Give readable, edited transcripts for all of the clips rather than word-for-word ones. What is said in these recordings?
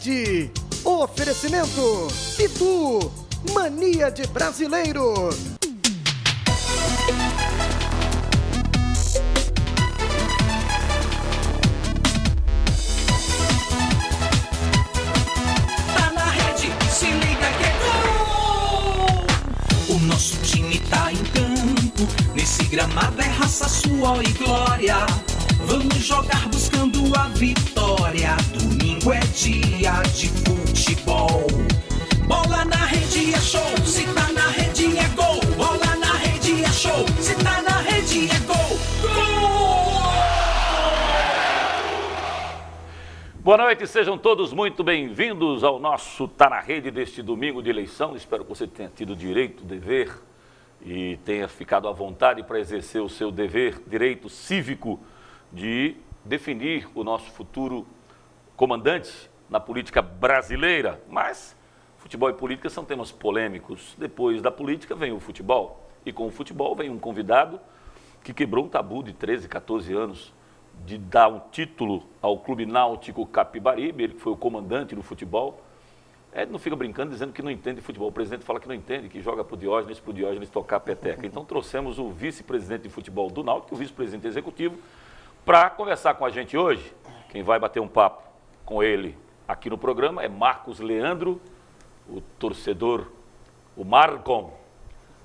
Rede. Oferecimento Pitu, mania de brasileiro. Tá na rede, se liga que é gol! O nosso time tá em campo, nesse gramado é raça, suor e glória. Vamos jogar buscando a vitória. Domingo é dia de futebol. Bola na rede é show, se tá na rede é gol. Bola na rede é show, se tá na rede é gol. Gol! Boa noite, sejam todos muito bem-vindos ao nosso Tá na Rede deste domingo de eleição. Espero que você tenha tido direito, dever e tenha ficado à vontade para exercer o seu dever, direito cívico de definir o nosso futuro comandante na política brasileira. Mas futebol e política são temas polêmicos. Depois da política vem o futebol. E com o futebol vem um convidado que quebrou um tabu de 13, 14 anos de dar um título ao Clube Náutico Capibaribe, ele que foi o comandante do futebol. Ele não fica brincando dizendo que não entende futebol. O presidente fala que não entende, que joga para o Diógenes tocar a peteca. Então trouxemos o vice-presidente de futebol do Náutico, o vice-presidente executivo, para conversar com a gente hoje. Quem vai bater um papo com ele aqui no programa é Marcos Leandro, o torcedor, o Marcon,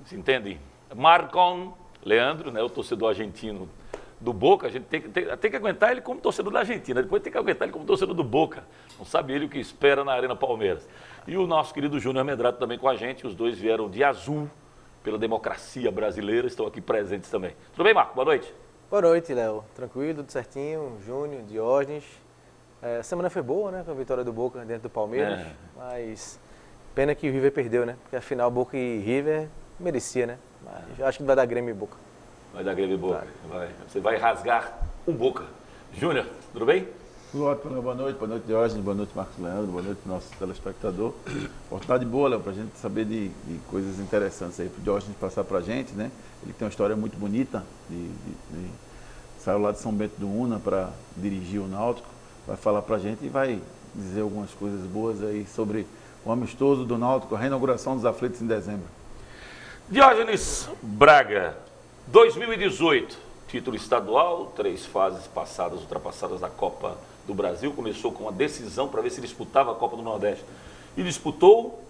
se entende? Marcon Leandro, né, o torcedor argentino do Boca. A gente tem que aguentar ele como torcedor da Argentina, depois tem que aguentar ele como torcedor do Boca. Não sabe ele o que espera na Arena Palmeiras. E o nosso querido Júnior Medrado também com a gente, os dois vieram de azul pela democracia brasileira, estão aqui presentes também. Tudo bem, Marco? Boa noite. Boa noite, Léo. Tranquilo, tudo certinho. Júnior, Diógenes. A semana foi boa, né? Com a vitória do Boca dentro do Palmeiras. Mas pena que o River perdeu, né? Porque afinal Boca e River merecia, né? Mas acho que vai dar Grêmio e Boca. Vai dar Grêmio e Boca. Vai. Você vai rasgar o Boca. Júnior, tudo bem? Tudo ótimo, boa noite Diógenes, boa noite Marcos Leandro, boa noite nosso telespectador. Oportunidade boa, Léo, para a gente saber de coisas interessantes aí, para o Diógenes passar para a gente, né? Ele tem uma história muito bonita, saiu lá de São Bento do Una para dirigir o Náutico, vai falar para a gente e vai dizer algumas coisas boas aí sobre o amistoso do Náutico, a reinauguração dos aflitos em dezembro. Diógenes Braga, 2018, título estadual, 3 fases passadas, ultrapassadas da Copa do Brasil. Começou com uma decisão para ver se disputava a Copa do Nordeste. E disputou,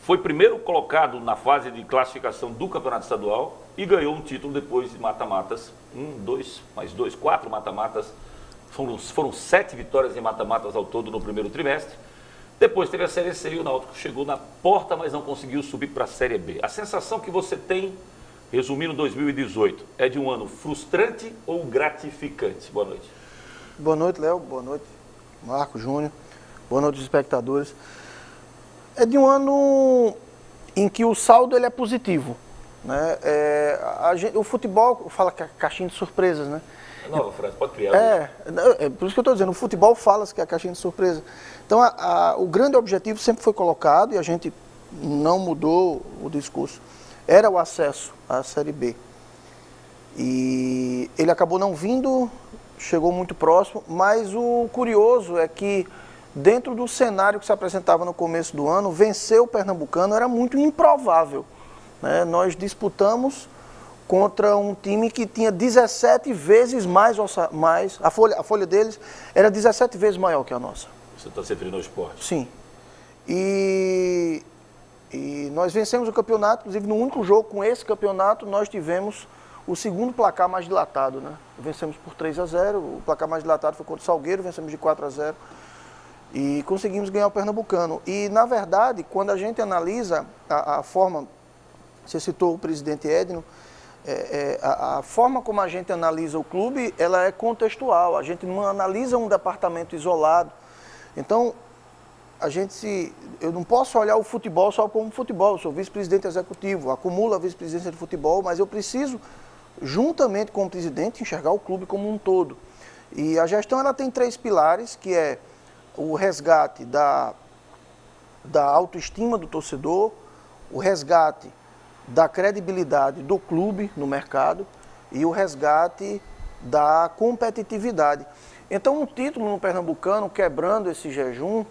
foi primeiro colocado na fase de classificação do Campeonato Estadual e ganhou um título depois de mata-matas. 2, mais 2, 4 mata-matas. Foram 7 vitórias em mata-matas ao todo no primeiro trimestre. Depois teve a Série C e o Náutico chegou na porta, mas não conseguiu subir para a Série B. A sensação que você tem, resumindo 2018, é de um ano frustrante ou gratificante? Boa noite. Boa noite, Léo. Boa noite, Marco, Júnior. Boa noite, espectadores. É de um ano em que o saldo ele é positivo, né? O futebol fala que é caixinha de surpresas, né? Nova frase, pode criar. É por isso que eu estou dizendo, o futebol fala-se que é a caixinha de surpresa. Então, o grande objetivo sempre foi colocado e a gente não mudou o discurso. Era o acesso à Série B. E ele acabou não vindo, chegou muito próximo, mas o curioso é que dentro do cenário que se apresentava no começo do ano, vencer o Pernambucano era muito improvável, né? Nós disputamos contra um time que tinha 17 vezes mais, a folha deles era 17 vezes maior que a nossa. Você está se referindo ao esporte? Sim. E nós vencemos o campeonato, inclusive no único jogo com esse campeonato nós tivemos o segundo placar mais dilatado, né? Vencemos por 3-0, o placar mais dilatado foi contra o Salgueiro, vencemos de 4-0 e conseguimos ganhar o Pernambucano. E na verdade, quando a gente analisa a forma, você citou o presidente Edno, a forma como a gente analisa o clube, ela é contextual, a gente não analisa um departamento isolado. Então, eu não posso olhar o futebol só como futebol, eu sou vice-presidente executivo, acumulo a vice-presidência de futebol, mas eu preciso, juntamente com o presidente, enxergar o clube como um todo. E a gestão ela tem 3 pilares, que é o resgate da autoestima do torcedor, o resgate da credibilidade do clube no mercado e o resgate da competitividade. Então, um título no Pernambucano, quebrando esse jejum,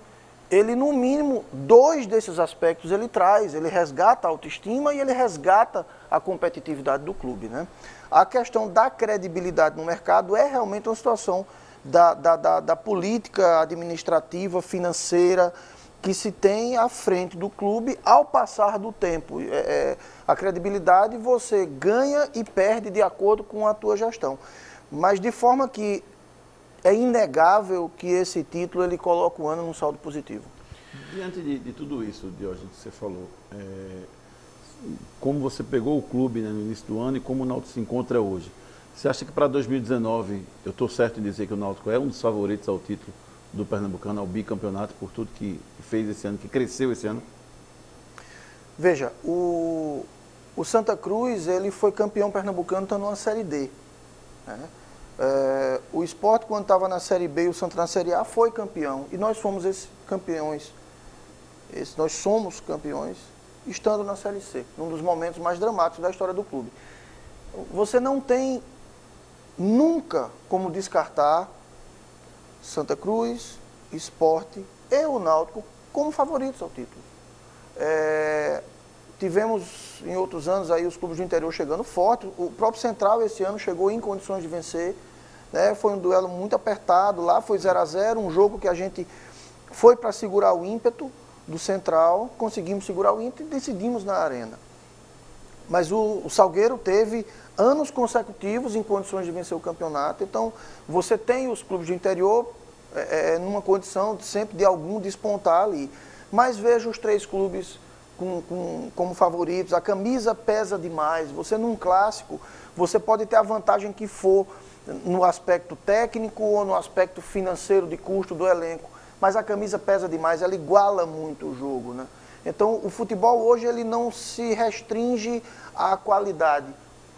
ele no mínimo 2 desses aspectos ele traz, ele resgata a autoestima e ele resgata a competitividade do clube, né? A questão da credibilidade no mercado é realmente uma situação da política administrativa, financeira, que se tem à frente do clube ao passar do tempo. A credibilidade você ganha e perde de acordo com a tua gestão. Mas de forma que é inegável que esse título ele coloca o ano num saldo positivo. Diante de tudo isso, Diógenes, que você falou, como você pegou o clube, né, no início do ano e como o Náutico se encontra hoje, você acha que para 2019, eu estou certo em dizer que o Náutico é um dos favoritos ao título do Pernambucano, ao bicampeonato, por tudo que fez esse ano, que cresceu esse ano? Veja, o Santa Cruz ele foi campeão pernambucano, está numa Série D, né? O Sport, quando estava na Série B e o Santa na Série A, foi campeão. E nós fomos esses campeões. Nós somos campeões estando na Série C, num dos momentos mais dramáticos da história do clube. Você não tem nunca como descartar Santa Cruz, Sport e o Náutico como favoritos ao título. Tivemos em outros anos aí os clubes do interior chegando forte. O próprio Central esse ano chegou em condições de vencer, né? Foi um duelo muito apertado, lá foi 0-0, um jogo que a gente foi para segurar o ímpeto do Central, conseguimos segurar o ímpeto e decidimos na arena. Mas o Salgueiro teve anos consecutivos em condições de vencer o campeonato, então você tem os clubes do interior numa condição sempre de algum despontar ali. Mas veja os 3 clubes como favoritos, a camisa pesa demais. Você num clássico, você pode ter a vantagem que for no aspecto técnico ou no aspecto financeiro de custo do elenco, mas a camisa pesa demais, ela iguala muito o jogo, né? Então o futebol hoje ele não se restringe à qualidade.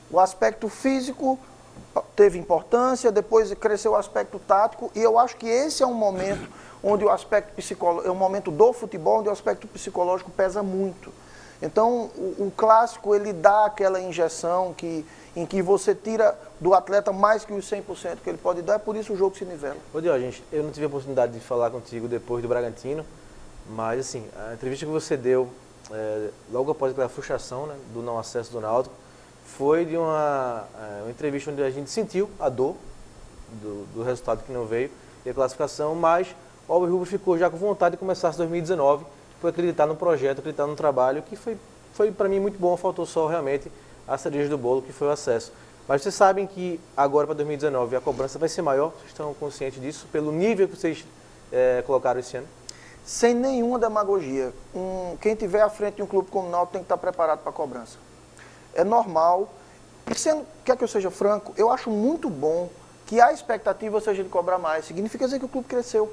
O aspecto físico teve importância, depois cresceu o aspecto tático, e eu acho que esse é um momento onde o aspecto psicológico, é um momento do futebol onde o aspecto psicológico pesa muito. Então, o clássico, ele dá aquela injeção em que você tira do atleta mais que os 100% que ele pode dar, é por isso o jogo se nivela. Ô Diógenes, eu não tive a oportunidade de falar contigo depois do Bragantino, mas assim, a entrevista que você deu logo após aquela frustração, né, do não acesso do Náutico, foi de uma entrevista onde a gente sentiu a dor do resultado que não veio e a classificação, mas o Alvirrubro ficou já com vontade de começar 2019, por acreditar no projeto, acreditar no trabalho, que foi para mim muito bom, faltou só realmente a cereja do bolo, que foi o acesso. Mas vocês sabem que agora para 2019 a cobrança vai ser maior, vocês estão conscientes disso, pelo nível que vocês colocaram esse ano? Sem nenhuma demagogia. Quem tiver à frente de um clube como o Náutico tem que estar preparado para a cobrança. É normal. E quer que eu seja franco, eu acho muito bom que a expectativa seja de cobrar mais. Significa dizer que o clube cresceu.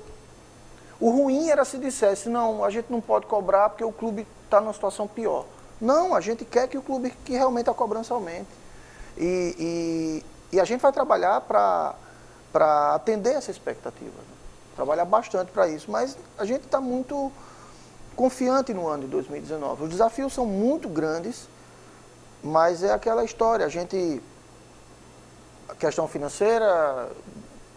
O ruim era se dissesse, não, a gente não pode cobrar porque o clube está numa situação pior. Não, a gente quer que o clube, que realmente a cobrança aumente. E a gente vai trabalhar para atender essa expectativa. Né? Trabalhar bastante para isso, mas a gente está muito confiante no ano de 2019. Os desafios são muito grandes, mas é aquela história, a questão financeira,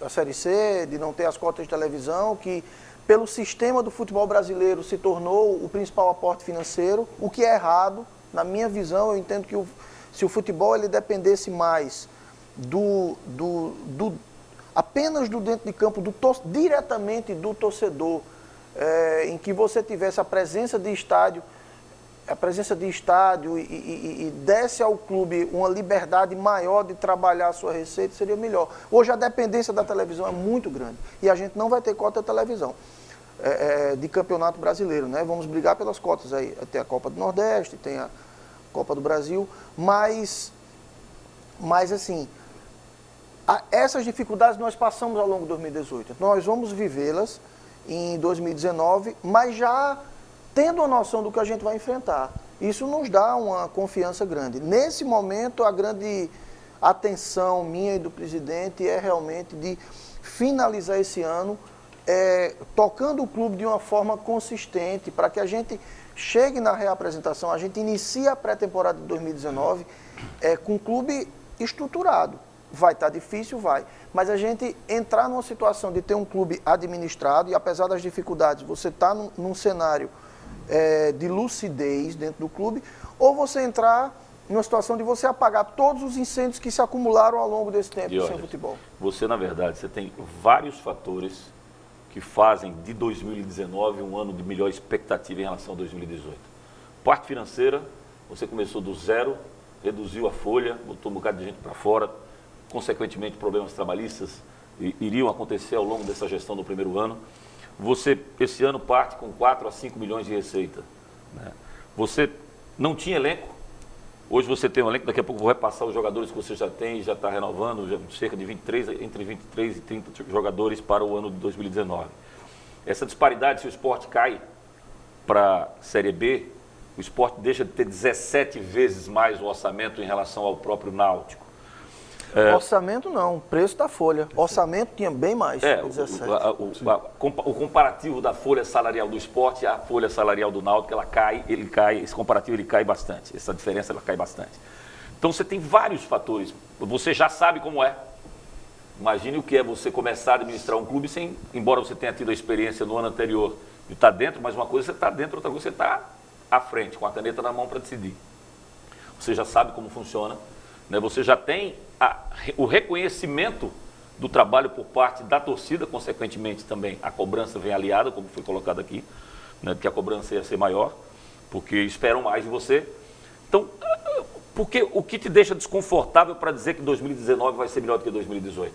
a Série C, de não ter as cotas de televisão, que pelo sistema do futebol brasileiro se tornou o principal aporte financeiro, o que é errado. Na minha visão, eu entendo que se o futebol ele dependesse mais apenas do dentro de campo, diretamente do torcedor, em que você tivesse a presença de estádio e desse ao clube uma liberdade maior de trabalhar a sua receita, seria melhor. Hoje a dependência da televisão é muito grande e a gente não vai ter cota de televisão de campeonato brasileiro, né? Vamos brigar pelas cotas aí, tem a Copa do Nordeste, tem a Copa do Brasil, mas assim, essas dificuldades nós passamos ao longo de 2018, nós vamos vivê-las em 2019, mas já tendo a noção do que a gente vai enfrentar. Isso nos dá uma confiança grande. Nesse momento, a grande atenção minha e do presidente é realmente de finalizar esse ano tocando o clube de uma forma consistente, para que a gente chegue na reapresentação, a gente inicie a pré-temporada de 2019 com o clube estruturado. vai estar difícil, vai. Mas a gente entrar numa situação de ter um clube administrado, e apesar das dificuldades, você está num cenário de lucidez dentro do clube, ou você entrar numa situação de você apagar todos os incêndios que se acumularam ao longo desse tempo sem futebol. Você, na verdade, você tem vários fatores que fazem de 2019 um ano de melhor expectativa em relação a 2018. Parte financeira, você começou do zero, reduziu a folha, botou um bocado de gente para fora, consequentemente problemas trabalhistas iriam acontecer ao longo dessa gestão do primeiro ano. Você, esse ano, parte com 4 a 5 milhões de receita. Né? Você não tinha elenco. Hoje você tem um elenco, daqui a pouco eu vou repassar os jogadores que você já tem, já está renovando, já cerca de entre 23 e 30 jogadores para o ano de 2019. Essa disparidade, se o Sport cai para a Série B, o Sport deixa de ter 17 vezes mais o orçamento em relação ao próprio Náutico. Orçamento não, preço da folha. Orçamento tinha bem mais, 17. O comparativo da folha salarial do Sport e a folha salarial do Náutico, ele cai, esse comparativo ele cai bastante, essa diferença ela cai bastante. Então você tem vários fatores, você já sabe como é. Imagine o que é você começar a administrar um clube sem, embora você tenha tido a experiência no ano anterior de estar dentro, mas uma coisa você está dentro, outra coisa você está à frente, com a caneta na mão para decidir. Você já sabe como funciona, né? Você já tem o reconhecimento do trabalho por parte da torcida, consequentemente também a cobrança vem aliada, como foi colocado aqui, né? Que a cobrança ia ser maior, porque esperam mais de você. Então, porque o que te deixa desconfortável para dizer que 2019 vai ser melhor do que 2018?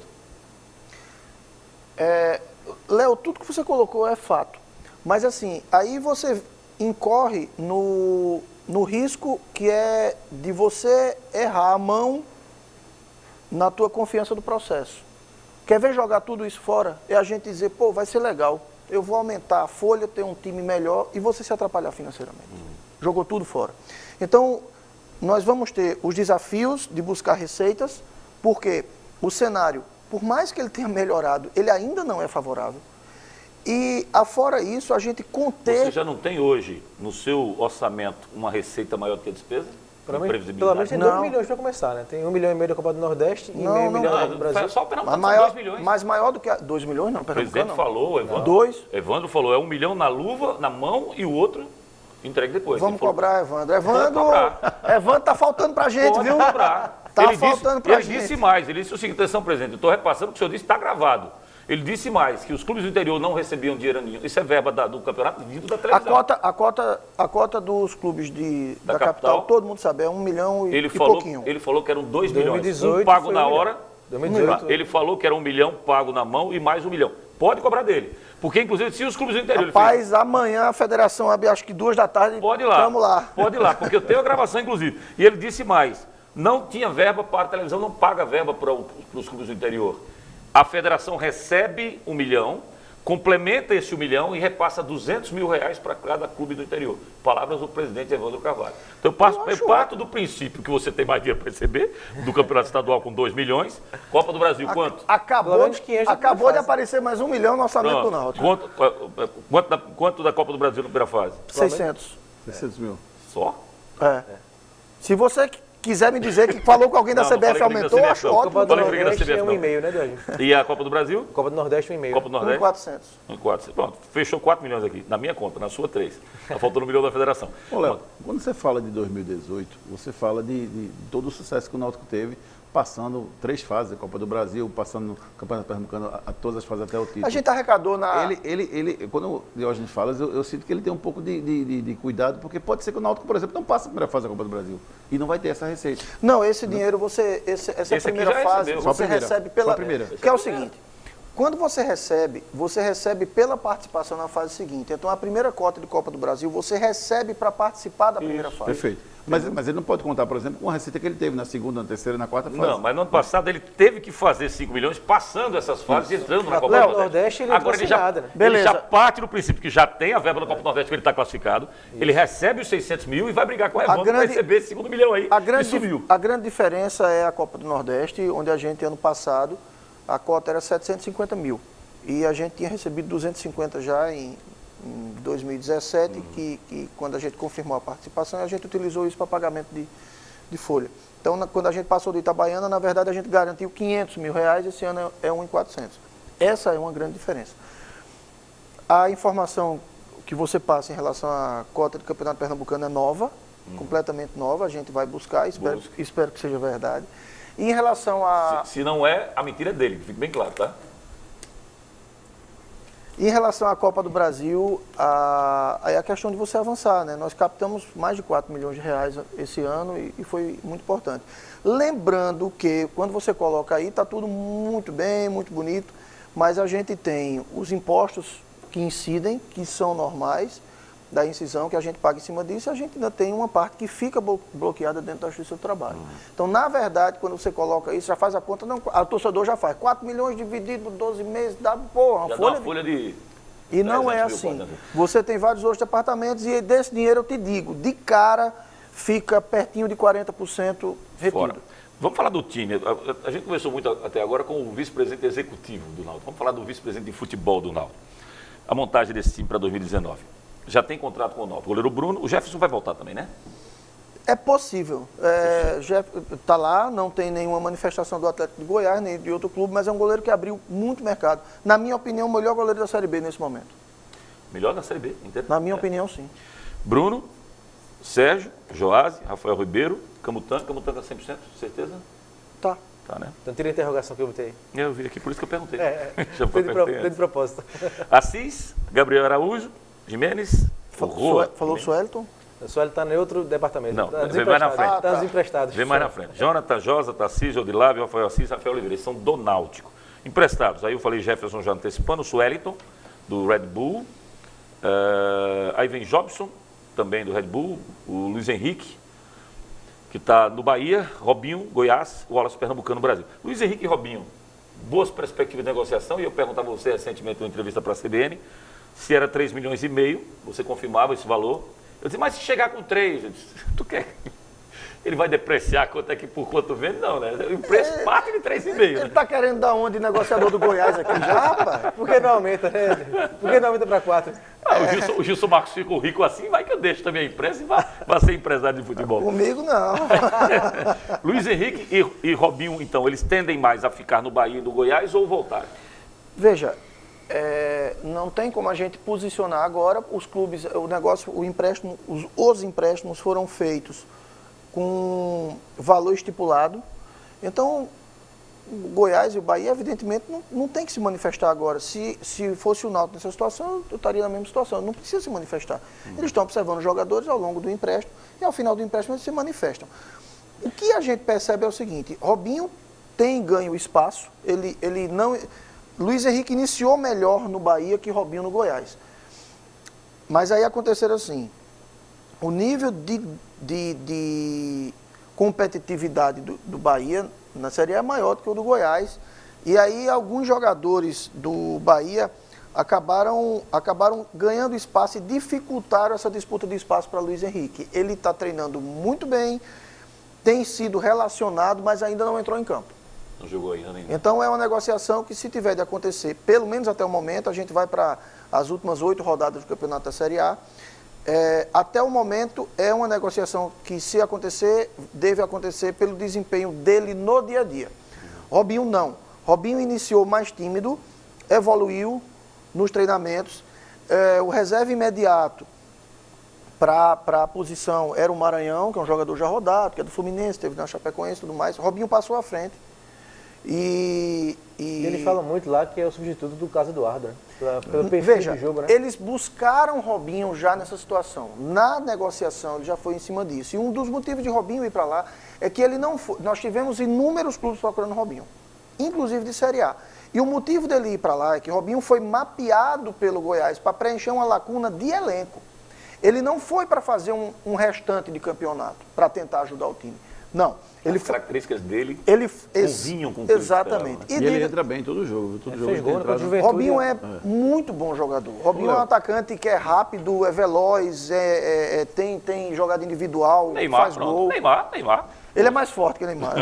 Léo, tudo que você colocou é fato. Mas assim, aí você incorre no risco que é de você errar a mão na tua confiança do processo. Quer ver jogar tudo isso fora? É a gente dizer, pô, vai ser legal, eu vou aumentar a folha, ter um time melhor e você se atrapalhar financeiramente. Jogou tudo fora. Então, nós vamos ter os desafios de buscar receitas, porque o cenário, por mais que ele tenha melhorado, ele ainda não é favorável. E, afora isso, a gente conter... Você já não tem hoje, no seu orçamento, uma receita maior do que a despesa? Pelo menos tem 2 milhões para começar, né? Tem 1,5 milhão da Copa do Nordeste e meio milhão da Copa do Brasil. Só o Pernambucano maior, 2 milhões. Mas maior do que 2 milhões, não, O Pernambucano presidente não. falou, Evandro. 2. Evandro falou, 1 milhão na luva, na mão e o outro entregue depois. Vamos cobrar, Evandro. cobrar. Evandro tá faltando pra gente, Pode viu? cobrar. Tá faltando pra gente. Ele disse mais, ele disse o seguinte, atenção, presidente, eu estou repassando o que o senhor disse, está gravado. Ele disse mais, que os clubes do interior não recebiam dinheiro nenhum. Isso é verba do campeonato vindo da televisão. A cota dos clubes da capital, todo mundo sabe, é 1 milhão e pouquinho. Ele falou que eram 2 milhões. 2018 Um pago foi na 1 milhão. hora. 2018. Ele falou que era 1 milhão pago na mão e mais 1 milhão. Pode cobrar dele. Porque, inclusive, se os clubes do interior... Rapaz, amanhã a federação abre, acho que 2 da tarde. Pode ir lá. Vamos lá. Pode ir lá, porque eu tenho a gravação, inclusive. E ele disse mais, não tinha verba para a televisão, não paga verba para os clubes do interior. A federação recebe 1 milhão, complementa esse 1 milhão e repassa 200 mil reais para cada clube do interior. Palavras do presidente Evandro Carvalho. Então eu parto do princípio que você tem mais dinheiro para receber, do campeonato estadual com 2 milhões, Copa do Brasil quanto? Acabou de aparecer mais 1 milhão no orçamento do Náutico. Quanto da Copa do Brasil na primeira fase? 600. 600 mil. Só? Se você quiser me dizer que falou com alguém da CBF aumentou, eu acho ótimo. Copa do Nordeste é 1,5, né, Diogo? E a Copa do Brasil? Copa do Nordeste 1,5. Copa do Nordeste? 1.400. 1.400. Pronto, fechou 4 milhões aqui. Na minha conta, na sua 3. Tá faltando 1 milhão da federação. Ô, Léo, quando você fala de 2018, você fala de todo o sucesso que o Náutico teve, passando 3 fases da Copa do Brasil, passando no Campeonato Pernambucano a todas as fases até o título. A gente arrecadou na... Quando o Diógenes fala, eu sinto que ele tem um pouco de cuidado, porque pode ser que o Náutico, por exemplo, não passe a primeira fase da Copa do Brasil e não vai ter essa receita. Não, esse dinheiro, essa primeira fase, você recebe pela... primeira. Que é o seguinte, quando você recebe pela participação na fase seguinte. Então, a primeira cota de Copa do Brasil, você recebe para participar da primeira fase. Perfeito. Mas ele não pode contar, por exemplo, com a receita que ele teve na segunda, na terceira e na quarta fase. Não, mas no ano passado ele teve que fazer 5 milhões passando essas fases e entrando na Copa do Nordeste. Agora ele já parte do princípio que já tem a verba da Copa do Nordeste, que ele está classificado. Isso. Ele recebe os 600 mil e vai brigar com o Evandro para receber esse 2 milhão aí. A grande diferença é a Copa do Nordeste, onde a gente, ano passado, a cota era 750 mil. E a gente tinha recebido 250 já em 2017, que quando a gente confirmou a participação, a gente utilizou isso para pagamento de folha. Então, quando a gente passou do Itabaiana, na verdade, a gente garantiu R$500 mil, esse ano é 1.400. Essa é uma grande diferença. A informação que você passa em relação à cota do Campeonato Pernambucano é nova, completamente nova, a gente vai buscar, espero que seja verdade. E em relação a... Se não é, a mentira é dele, que fique bem claro, tá? Em relação à Copa do Brasil, aí é a questão de você avançar, né? Nós captamos mais de R$4 milhões esse ano e foi muito importante. Lembrando que quando você coloca aí, está tudo muito bem, muito bonito, mas a gente tem os impostos que incidem, que são normais, da incisão que a gente paga em cima disso, a gente ainda tem uma parte que fica bloqueada dentro da Justiça do Trabalho. Então, na verdade, quando você coloca isso, já faz a conta, não, a torcedor já faz 4 milhões dividido por 12 meses, dá, porra, já uma folha de... E não é assim. Você tem vários outros departamentos e desse dinheiro, eu te digo, de cara, fica pertinho de 40% retido. Fora. Vamos falar do time. A gente conversou muito até agora com o vice-presidente executivo do Náutico. Vamos falar do vice-presidente de futebol do Náutico. A montagem desse time para 2019. Já tem contrato com o Náutico. O goleiro Bruno, o Jefferson vai voltar também, né? É possível. Está lá, não tem nenhuma manifestação do Atlético de Goiás, nem de outro clube, mas é um goleiro que abriu muito mercado. Na minha opinião, o melhor goleiro da Série B nesse momento. Melhor da Série B, entende? Na minha opinião, sim. Bruno, Sérgio, Joás, Rafael Ribeiro, Camutanga 100%, certeza? Tá. Tá, né? Então tira a interrogação que eu botei. Eu vi aqui, por isso que eu perguntei. Já foi de propósito. Assis, Gabriel Araújo, Jimenez, Falou o Suelton? O Suelton está em outro departamento. Não, vem mais na frente. Está desemprestado. Vem mais na frente. Jonathan Josa, Tarcísio, Odilávio, Rafael Assis, Rafael Oliveira. Eles são do Náutico. Emprestados. Aí eu falei Jefferson já antecipando, o Sueliton, do Red Bull. Aí vem Jobson, também do Red Bull. O Luiz Henrique, que está no Bahia. Robinho, Goiás. O Wallace Pernambucano, Brasil. Luiz Henrique e Robinho. Boas perspectivas de negociação. E eu perguntava a você recentemente numa entrevista para a CBN se era 3,5 milhões. Você confirmava esse valor. Eu disse, mas se chegar com 3, eu disse, tu quer? Ele vai depreciar quanto é que por quanto vende? Não, né? O preço parte de 3,5. Ele está querendo dar onde negociador do Goiás aqui já, rapaz? Por que não aumenta, né? Por que não aumenta para 4? O Gilson Marcos ficou rico assim, vai que eu deixo também a empresa e vai ser empresário de futebol. Comigo não. Luiz Henrique e Robinho, então, eles tendem mais a ficar no Bahia e no Goiás ou voltar? Veja, não tem como a gente posicionar agora os clubes, o negócio, o empréstimo, os empréstimos foram feitos com valor estipulado. Então, o Goiás e o Bahia, evidentemente, não tem que se manifestar agora. Se fosse o Náutico nessa situação, eu estaria na mesma situação. Não precisa se manifestar. Eles estão observando os jogadores ao longo do empréstimo e ao final do empréstimo eles se manifestam. O que a gente percebe é o seguinte, Robinho tem ganho espaço, ele não... Luiz Henrique iniciou melhor no Bahia que Robinho no Goiás. Mas aí aconteceu assim, o nível de competitividade do Bahia na Série A é maior do que o do Goiás. E aí alguns jogadores do Bahia acabaram ganhando espaço e dificultaram essa disputa de espaço para Luiz Henrique. Ele está treinando muito bem, tem sido relacionado, mas ainda não entrou em campo. Não jogou ainda nem. Então é uma negociação que, se tiver de acontecer, pelo menos até o momento, a gente vai para as últimas 8 rodadas do campeonato da Série A. Até o momento é uma negociação que, se acontecer, deve acontecer pelo desempenho dele no dia a dia. Robinho não. Robinho iniciou mais tímido, evoluiu nos treinamentos. O reserva imediato para a posição era o Maranhão, que é um jogador já rodado, que é do Fluminense, teve na Chapecoense e tudo mais. Robinho passou à frente. E eles falam muito lá que é o substituto do Carlos Eduardo, né? Pelo perfil veja, do jogo, né? Eles buscaram Robinho já nessa situação. Na negociação, ele já foi em cima disso. E um dos motivos de Robinho ir para lá é que ele não foi. Nós tivemos inúmeros clubes procurando Robinho, inclusive de Série A. E o motivo dele ir para lá é que Robinho foi mapeado pelo Goiás para preencher uma lacuna de elenco. Ele não foi para fazer um restante de campeonato, para tentar ajudar o time. Não. As características dele convinham com o que exatamente. E ele entra bem em todo jogo. Todo jogo fez gol na Juventude. Robinho é muito bom jogador. Robinho é um atacante que é rápido, é veloz, tem jogada individual, faz gol. Neymar. Ele é mais forte que Neymar.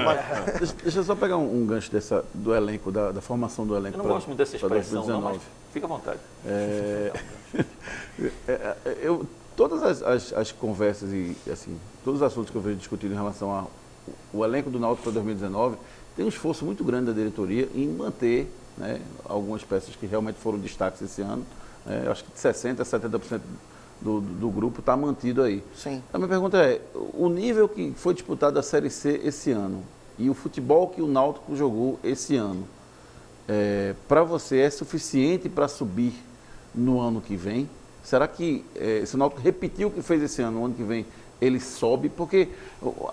Deixa eu só pegar um gancho do elenco, da formação do elenco. Eu não gosto muito dessa expressão, não, mas fica à vontade. Todas as conversas e assim, todos os assuntos que eu vejo discutido em relação o elenco do Náutico para 2019 tem um esforço muito grande da diretoria em manter, né, algumas peças que realmente foram destaques esse ano. Acho que de 60% a 70% do grupo está mantido aí. Sim. A minha pergunta é, o nível que foi disputado a Série C esse ano e o futebol que o Náutico jogou esse ano, para você é suficiente para subir no ano que vem? Será que se o Náutico repetir o que fez esse ano, no ano que vem, ele sobe? Porque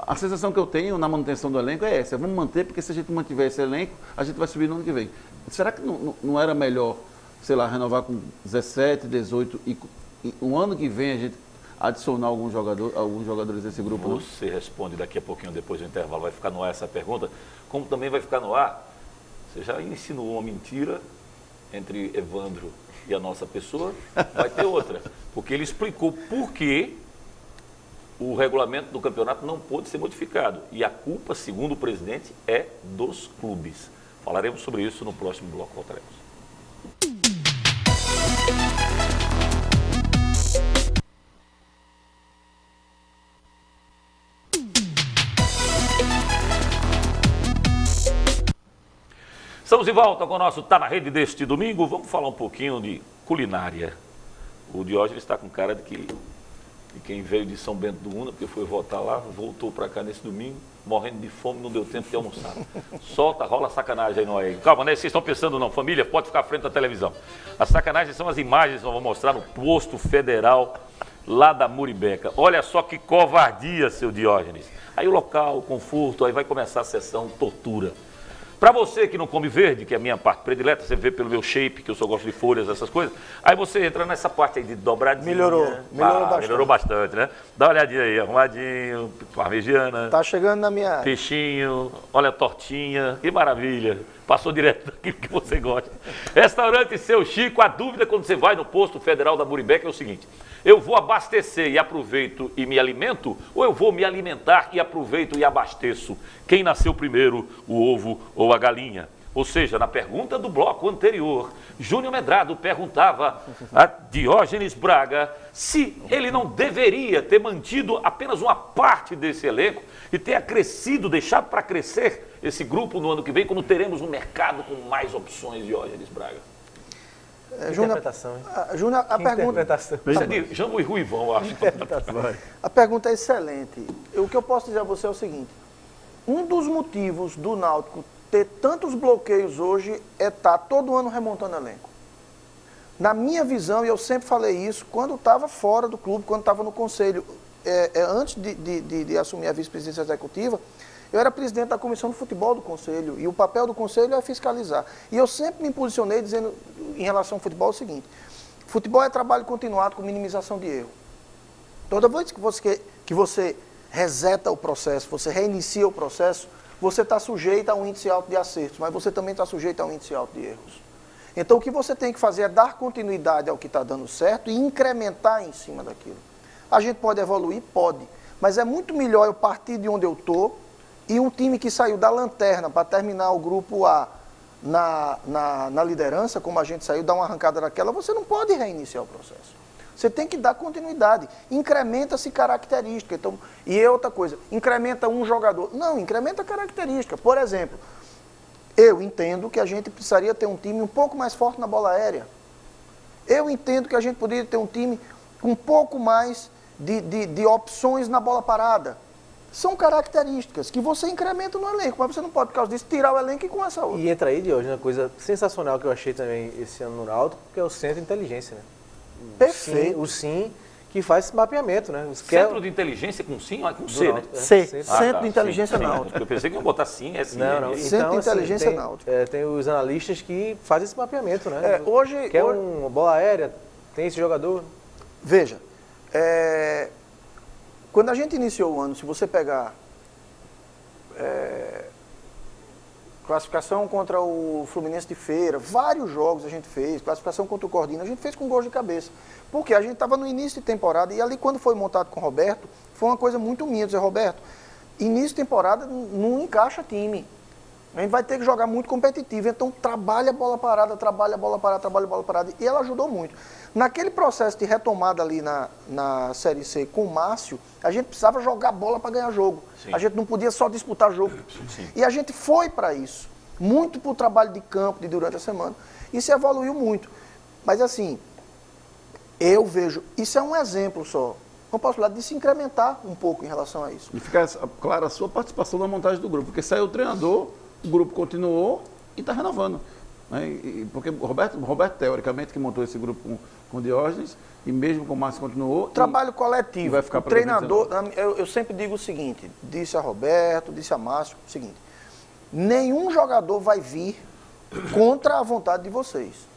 a sensação que eu tenho na manutenção do elenco é essa: vamos manter, porque se a gente mantiver esse elenco, a gente vai subir no ano que vem. Será que não era melhor, sei lá, renovar com 17, 18 e o ano que vem a gente adicionar alguns jogadores desse grupo? Você responde daqui a pouquinho, depois do intervalo, vai ficar no ar essa pergunta, como também vai ficar no ar, você já insinuou uma mentira entre Evandro e a nossa pessoa, vai ter outra, porque ele explicou por que o regulamento do campeonato não pôde ser modificado, e a culpa, segundo o presidente, é dos clubes. Falaremos sobre isso no próximo bloco. Voltaremos. Estamos de volta com o nosso Tá na Rede deste domingo. Vamos falar um pouquinho de culinária. O Diógenes está com cara de quem veio de São Bento do Una, porque foi votar lá, voltou para cá nesse domingo, morrendo de fome, não deu tempo de almoçar. Solta, rola sacanagem aí, não é? Calma, né? Vocês estão pensando não, família, pode ficar à frente da televisão. As sacanagens são as imagens que nós vamos mostrar no posto federal lá da Muribeca. Olha só que covardia, seu Diógenes. Aí o local, o conforto, aí vai começar a sessão tortura. Para você que não come verde, que é a minha parte predileta, você vê pelo meu shape, que eu só gosto de folhas, essas coisas, aí você entra nessa parte aí de dobradinha. Melhorou bastante. Melhorou bastante, né? Dá uma olhadinha aí, arrumadinho, parmegiana. Tá chegando na minha... Peixinho, olha a tortinha, que maravilha. Passou direto daquilo que você gosta. Restaurante Seu Chico, a dúvida quando você vai no posto federal da Muribeca é o seguinte: eu vou abastecer e aproveito e me alimento, ou eu vou me alimentar e aproveito e abasteço? Quem nasceu primeiro, o ovo ou a galinha? Ou seja, na pergunta do bloco anterior, Júnior Medrado perguntava a Diógenes Braga se ele não deveria ter mantido apenas uma parte desse elenco e ter acrescido, deixado para crescer esse grupo no ano que vem, quando teremos um mercado com mais opções, Diógenes Braga. Interpretação, hein? Júnior, a pergunta... Interpretação. Isso é de Jango e Ruivão, eu acho. A pergunta é excelente. O que eu posso dizer a você é o seguinte: um dos motivos do Náutico ter tantos bloqueios hoje é estar todo ano remontando elenco. Na minha visão, e eu sempre falei isso, quando estava fora do clube, quando estava no conselho, antes de assumir a vice-presidência executiva, eu era presidente da comissão de futebol do conselho, e o papel do conselho é fiscalizar. E eu sempre me posicionei dizendo, em relação ao futebol, o seguinte: futebol é trabalho continuado com minimização de erro. Toda vez que você reseta o processo, você reinicia o processo, você está sujeito a um índice alto de acertos, mas você também está sujeito a um índice alto de erros. Então, o que você tem que fazer é dar continuidade ao que está dando certo e incrementar em cima daquilo. A gente pode evoluir? Pode. Mas é muito melhor eu partir de onde eu estou e um time que saiu da lanterna para terminar o grupo A na liderança, como a gente saiu, dar uma arrancada daquela, você não pode reiniciar o processo. Você tem que dar continuidade. Incrementa-se característica. Então, e outra coisa, incrementa um jogador. Não, incrementa característica. Por exemplo, eu entendo que a gente precisaria ter um time um pouco mais forte na bola aérea. Eu entendo que a gente poderia ter um time com um pouco mais de opções na bola parada. São características que você incrementa no elenco, mas você não pode, por causa disso, tirar o elenco e com essa outra. E entra aí, Diógenes, uma coisa sensacional que eu achei também esse ano no Náutico, que é o Centro de Inteligência, né? Perfeito. O SIM, que faz esse mapeamento, né? Centro de Inteligência com sim, com C, né? Centro de Inteligência Náutica. Eu pensei que ia botar sim, é sim. Não. Centro de Inteligência Náutica. Tem os analistas que fazem esse mapeamento, né? Hoje... Quer uma bola aérea, tem esse jogador. Veja, quando a gente iniciou o ano, se você pegar classificação contra o Fluminense de Feira, vários jogos a gente fez, classificação contra o Cordina, a gente fez com gols de cabeça. Porque a gente estava no início de temporada e ali quando foi montado com o Roberto, foi uma coisa muito minha, dizer, Roberto, início de temporada não encaixa time. A gente vai ter que jogar muito competitivo. Então, trabalha a bola parada, trabalha a bola parada, trabalha a bola parada. E ela ajudou muito. Naquele processo de retomada ali na Série C com o Márcio, a gente precisava jogar bola para ganhar jogo. Sim. A gente não podia só disputar jogo. Sim. E a gente foi para isso. Muito para o trabalho de campo de durante a semana. Isso evoluiu muito. Mas assim, eu vejo, isso é um exemplo só. Uma possibilidade de se incrementar um pouco em relação a isso. E fica clara a sua participação na montagem do grupo, porque saiu o treinador, o grupo continuou e está renovando. Né? Porque Roberto, teoricamente, que montou esse grupo com o Diógenes, e mesmo com o Márcio continuou. Trabalho coletivo. Vai ficar o treinador, eu sempre digo o seguinte, disse a Roberto, disse a Márcio, o seguinte, nenhum jogador vai vir contra a vontade de vocês.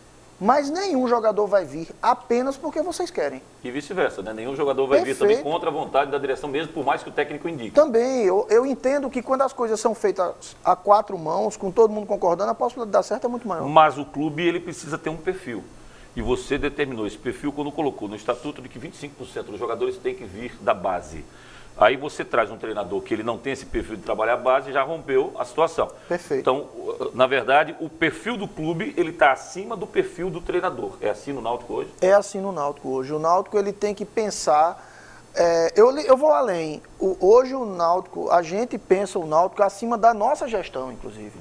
Mas nenhum jogador vai vir apenas porque vocês querem. E vice-versa, né? Nenhum jogador vai vir também contra a vontade da direção, mesmo por mais que o técnico indique. Também, eu entendo que quando as coisas são feitas a 4 mãos, com todo mundo concordando, a possibilidade de dar certo é muito maior. Mas o clube, ele precisa ter um perfil. E você determinou esse perfil quando colocou no estatuto de que 25% dos jogadores têm que vir da base. Aí você traz um treinador que ele não tem esse perfil de trabalhar a base e já rompeu a situação. Perfeito. Então, na verdade, o perfil do clube, ele está acima do perfil do treinador. É assim no Náutico hoje? É assim no Náutico hoje. O Náutico, ele tem que pensar... eu vou além. Hoje o Náutico, a gente pensa o Náutico acima da nossa gestão, inclusive.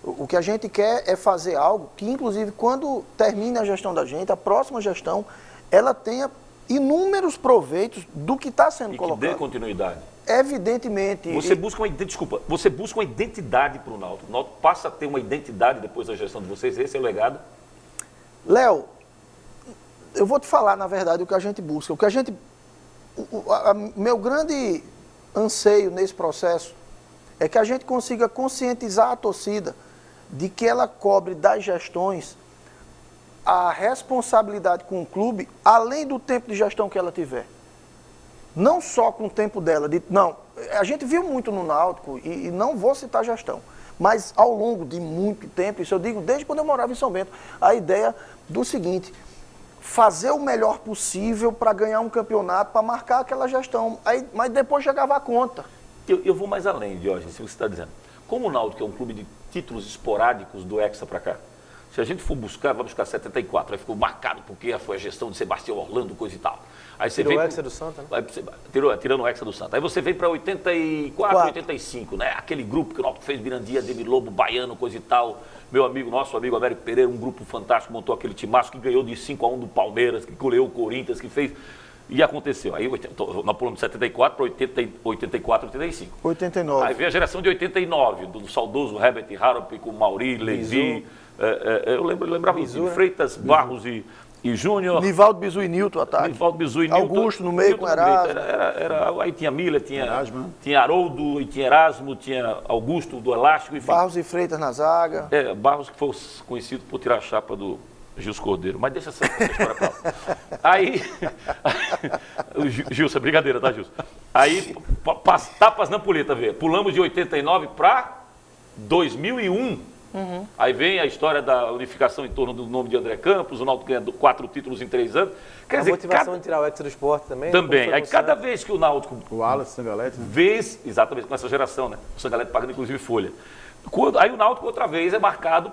O que a gente quer é fazer algo que, inclusive, quando termine a gestão da gente, a próxima gestão, ela tenha inúmeros proveitos do que está sendo colocado. E que dê continuidade. Evidentemente. Você busca uma identidade para o Náutico. O Náutico passa a ter uma identidade depois da gestão de vocês. Esse é o legado? Léo, eu vou te falar, na verdade, o que a gente busca. O que a gente... meu grande anseio nesse processo é que a gente consiga conscientizar a torcida de que ela cobre das gestões a responsabilidade com o clube, além do tempo de gestão que ela tiver. Não só com o tempo dela. Não, a gente viu muito no Náutico, e não vou citar gestão, mas ao longo de muito tempo, isso eu digo desde quando eu morava em São Bento, a ideia do seguinte, fazer o melhor possível para ganhar um campeonato, para marcar aquela gestão, mas depois chegava a conta. Eu vou mais além, Diógenes, se você está dizendo. Como o Náutico é um clube de títulos esporádicos do Hexa para cá, se a gente for buscar, vai buscar 74, aí ficou marcado porque foi a gestão de Sebastião Orlando, coisa e tal. Aí você tirou o Hexa do Santa, né? Tirando o Hexa do Santa. Aí você vem para 84, 85, né? Aquele grupo que o Náutico fez, Mirandia, Demi Lobo, Baiano, coisa e tal. Nosso amigo Américo Pereira, um grupo fantástico, montou aquele timaço que ganhou de 5-1 do Palmeiras, que goleou o Corinthians, que fez... E aconteceu. Aí nós pulamos de 74 para 84, 85. 89. Aí veio a geração de 89, do saudoso Herbert Harrop com Mauri, Levi. Eu lembrava Bizu, de Freitas, Bizu. Barros e Júnior. Nivaldo Bizu e Nilton, ataque. Nivaldo Bizu e Nilton. Augusto no meio com Erasmo. Aí tinha Miller, tinha Haroldo, e tinha Erasmo, tinha Augusto do Elástico. Enfim. Barros e Freitas na zaga. Barros que foi conhecido por tirar a chapa do Gilson Cordeiro, mas deixa essa história pra lá. Aí, Gilson, brincadeira, tá, Gilson? Aí, tapas na puleta, vê. Pulamos de 89 para 2001. Uhum. Aí vem a história da unificação em torno do nome de André Campos, o Náutico ganha 4 títulos em 3 anos. Quer dizer, motivação de tirar o Hexa do esporte também. Também. Aí cada vez que o Náutico... O Wallace, Sangalete, né? Exatamente, com essa geração, né? O Sangalete pagando inclusive folha. Aí o Náutico outra vez é marcado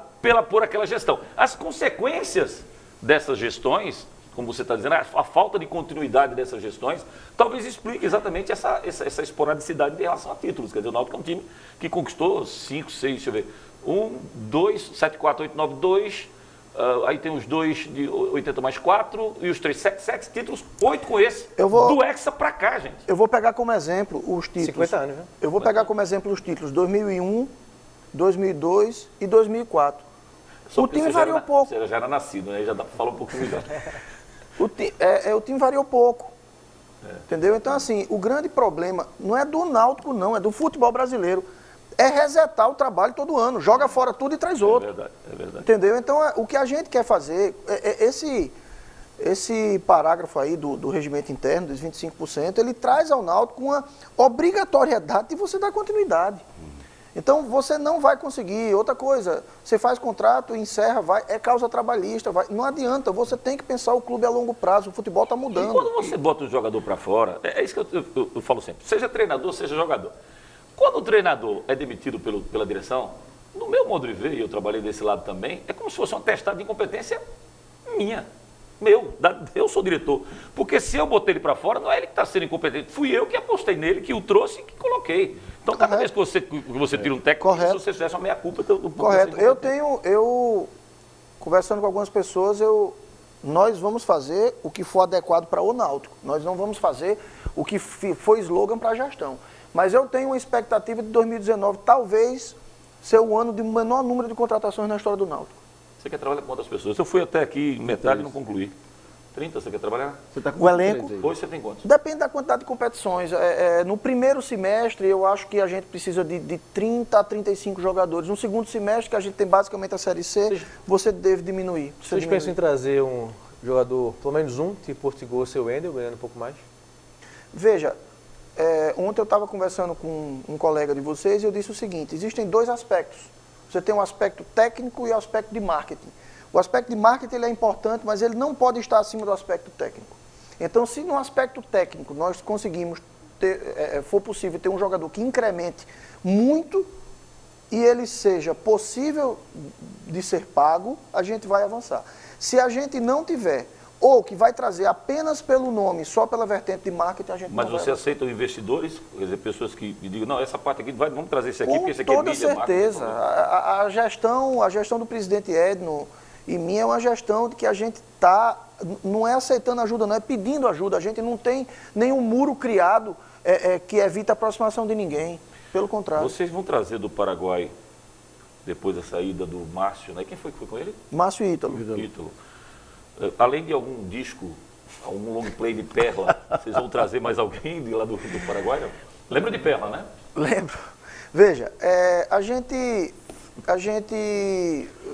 por aquela gestão. As consequências dessas gestões, como você está dizendo, a falta de continuidade dessas gestões, talvez explique exatamente essa esporadicidade em relação a títulos. Quer dizer, o Náutico é um time que conquistou 5, 6, deixa eu ver, 1, 2, 7, 4, 8, 9, 2, aí tem os 2 de 80 mais 4 e os 3, 7 títulos, 8 com esse, do Hexa pra cá, gente. Eu vou pegar como exemplo os títulos. 50 anos, né? Eu vou pegar como exemplo os títulos 2001, 2002 e 2004. O time variou pouco. Você já era nascido, né? Já dá pra falar um pouco melhor. O time variou pouco. Entendeu? Então, assim, o grande problema não é do Náutico, não, é do futebol brasileiro. É resetar o trabalho todo ano. Joga fora tudo e traz outro. É verdade. Entendeu? Então, o que a gente quer fazer, esse parágrafo aí do regimento interno, dos 25%, ele traz ao Náutico uma obrigatoriedade de você dar continuidade. Então, você não vai conseguir. Outra coisa, você faz contrato, encerra, é causa trabalhista. Não adianta, você tem que pensar o clube a longo prazo. O futebol está mudando. E quando você bota um jogador para fora, é isso que eu falo sempre. Seja treinador, seja jogador. Quando o treinador é demitido pela direção, no meu modo de ver, e eu trabalhei desse lado também, é como se fosse um atestado de incompetência minha. Eu sou diretor. Porque se eu botei ele para fora, não é ele que está sendo incompetente. Fui eu que apostei nele, que o trouxe e que coloquei. Então, cada vez que você tira um técnico, se você fizesse uma meia-culpa... Correto. Eu, conversando com algumas pessoas, nós vamos fazer o que for adequado para o Náutico. Nós não vamos fazer o que foi slogan para a gestão. Mas eu tenho uma expectativa de 2019, talvez, ser o ano de menor número de contratações na história do Náutico. Você quer trabalhar com quantas pessoas? Eu fui até aqui, metade e não concluí. 30, você quer trabalhar? Você tá com O elenco? Hoje você tem quantos? Depende da quantidade de competições. No primeiro semestre, eu acho que a gente precisa de 30 a 35 jogadores. No segundo semestre, que a gente tem basicamente a Série C, você deve diminuir. Vocês pensam em trazer um jogador, pelo menos um, tipo Portugal, seu Wendel, ganhando um pouco mais? Veja, ontem eu estava conversando com um colega de vocês e eu disse o seguinte, existem dois aspectos. Você tem um aspecto técnico e o aspecto de marketing. O aspecto de marketing ele é importante, mas ele não pode estar acima do aspecto técnico. Então, se no aspecto técnico nós conseguimos for possível ter um jogador que incremente muito e ele seja possível de ser pago, a gente vai avançar. Se a gente não tiver, ou que vai trazer apenas pelo nome, só pela vertente de marketing, a gente não vai avançar. Mas você aceita investidores, quer dizer, pessoas que me digam, não, essa parte aqui, vamos trazer esse aqui, porque esse aqui é mídia, marketing. Com toda certeza. A gestão do presidente Edno e minha é uma gestão de que a gente não é aceitando ajuda, não é pedindo ajuda. A gente não tem nenhum muro criado que evita a aproximação de ninguém. Pelo contrário. Vocês vão trazer do Paraguai, depois da saída do Márcio, né? Quem foi que foi com ele? Márcio e Ítalo. Além de algum disco, algum long play de Perla, vocês vão trazer mais alguém de lá do Paraguai? Não? Lembra de Perla, né? Lembro. Veja,